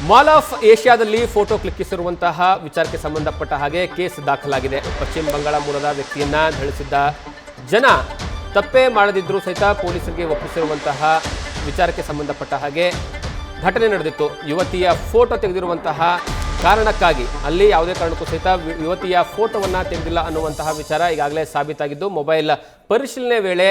Mall of ಏಷ್ಯಾದಲ್ಲಿ photo ಕ್ಲಿಕ್ಕಿಸಿರುವಂತಹ ವಿಚಾರಕ್ಕೆ ಸಂಬಂಧಪಟ್ಟ ಹಾಗೆ ಕೇಸ್ ದಾಖಲಾಗಿದೆ. ಪಶ್ಚಿಮ ಬಂಗಾಳ ಮೂಲದ ವ್ಯಕ್ತಿಯನ್ನ ಥಳಿಸಿದ್ದ ಜನ ತಪ್ಪೇ ಮಾಡದಿದ್ರೂ ಸಹಿತ ಪೊಲೀಸರಿಗೆ ಒಪ್ಪಿಸಿರುವಂತಹ ವಿಚಾರಕ್ಕೆ ಸಂಬಂಧಪಟ್ಟ ಹಾಗೆ ಘಟನೆ ನಡೆದಿತ್ತು. ಯುವತಿಯ ಫೋಟೋ ತೆಗೆದಿರುವಂತಹ ಕಾರಣಕ್ಕಾಗಿ ಅಲ್ಲಿ ಯಾವುದೇ ಕಾರಣಕ್ಕೂ ಸಹಿತ ಯುವತಿಯ ಫೋಟೋವನ್ನು ತೆಗೆದಿಲ್ಲ ಅನ್ನುವಂತಹ ವಿಚಾರ ಈಗಾಗಲೇ ಸಾಬೀತಾಗಿದ್ದು, ಮೊಬೈಲ್ ಪರಿಶೀಲನೆ ವೇಳೆ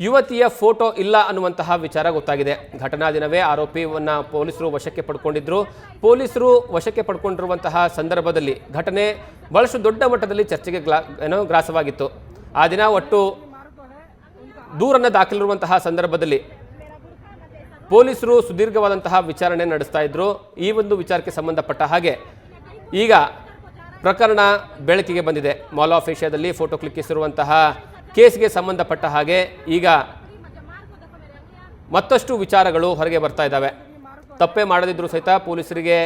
ಯುವತಿಯ ಫೋಟೋ ಇಲ್ಲ ಅನ್ನುವಂತಹ ವಿಚಾರ ಗೊತ್ತಾಗಿದೆ. ಘಟನಾ ದಿನವೇ ಆರೋಪಿಯನ್ನು ಪೊಲೀಸರು ವಶಕ್ಕೆ ಪಡ್ಕೊಂಡಿದ್ರು. ಪೊಲೀಸರು ವಶಕ್ಕೆ ಪಡ್ಕೊಂಡಿರುವಂತಹ ಸಂದರ್ಭದಲ್ಲಿ ಘಟನೆ ಬಹಳಷ್ಟು ದೊಡ್ಡ ಮಟ್ಟದಲ್ಲಿ ಚರ್ಚೆಗೆ ಗ್ರಾಸವಾಗಿತ್ತು. ಆ ದಿನ ಒಟ್ಟು ದೂರನ್ನು ದಾಖಲಿರುವಂತಹ ಸಂದರ್ಭದಲ್ಲಿ ಪೊಲೀಸರು ಸುದೀರ್ಘವಾದಂತಹ ವಿಚಾರಣೆ ನಡೆಸ್ತಾ ಇದ್ರು. ಈ ಒಂದು ವಿಚಾರಕ್ಕೆ ಸಂಬಂಧಪಟ್ಟ ಹಾಗೆ ಈಗ ಪ್ರಕರಣ ಬೆಳಕಿಗೆ ಬಂದಿದೆ. ಮಾಲ್ ಆಫ್ ಏಷ್ಯಾದಲ್ಲಿ ಫೋಟೋ ಕ್ಲಿಕ್ಕಿಸಿರುವಂತಹ ಕೇಸ್ಗೆ ಸಂಬಂಧಪಟ್ಟ ಹಾಗೆ ಈಗ ಮತ್ತಷ್ಟು ವಿಚಾರಗಳು ಹೊರಗೆ ಬರ್ತಾ ಇದ್ದಾವೆ. ತಪ್ಪೇ ಮಾಡದಿದ್ರೂ ಸಹಿತ ಪೊಲೀಸರಿಗೆ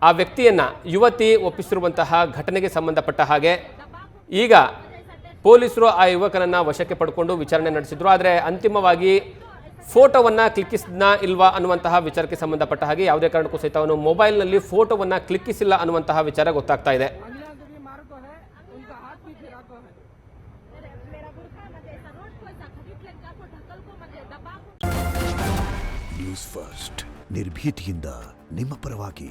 ಆ ವ್ಯಕ್ತಿಯನ್ನ ಯುವತಿ ಒಪ್ಪಿಸಿರುವಂತಹ ಘಟನೆಗೆ ಸಂಬಂಧಪಟ್ಟ ಹಾಗೆ ಈಗ ಪೊಲೀಸರು ಆ ಯುವಕನನ್ನ ವಶಕ್ಕೆ ಪಡ್ಕೊಂಡು ವಿಚಾರಣೆ ನಡೆಸಿದ್ರು. ಆದರೆ ಅಂತಿಮವಾಗಿ ಫೋಟೋವನ್ನು ಕ್ಲಿಕ್ಕಿಸಿದ್ನಾ ಇಲ್ವಾ ಅನ್ನುವಂತಹ ವಿಚಾರಕ್ಕೆ ಸಂಬಂಧಪಟ್ಟ ಹಾಗೆ ಯಾವುದೇ ಕಾರಣಕ್ಕೂ ಸಹಿತ ಅವನು ಮೊಬೈಲ್ನಲ್ಲಿ ಫೋಟೋವನ್ನು ಕ್ಲಿಕ್ಕಿಸಿಲ್ಲ ಅನ್ನುವಂತಹ ವಿಚಾರ ಗೊತ್ತಾಗ್ತಾ ಇದೆ. ನ್ಯೂಸ್ ಫಸ್ಟ್ ನಿರ್ಭೀತಿಯಿಂದ ನಿಮ್ಮ ಪರವಾಗಿ.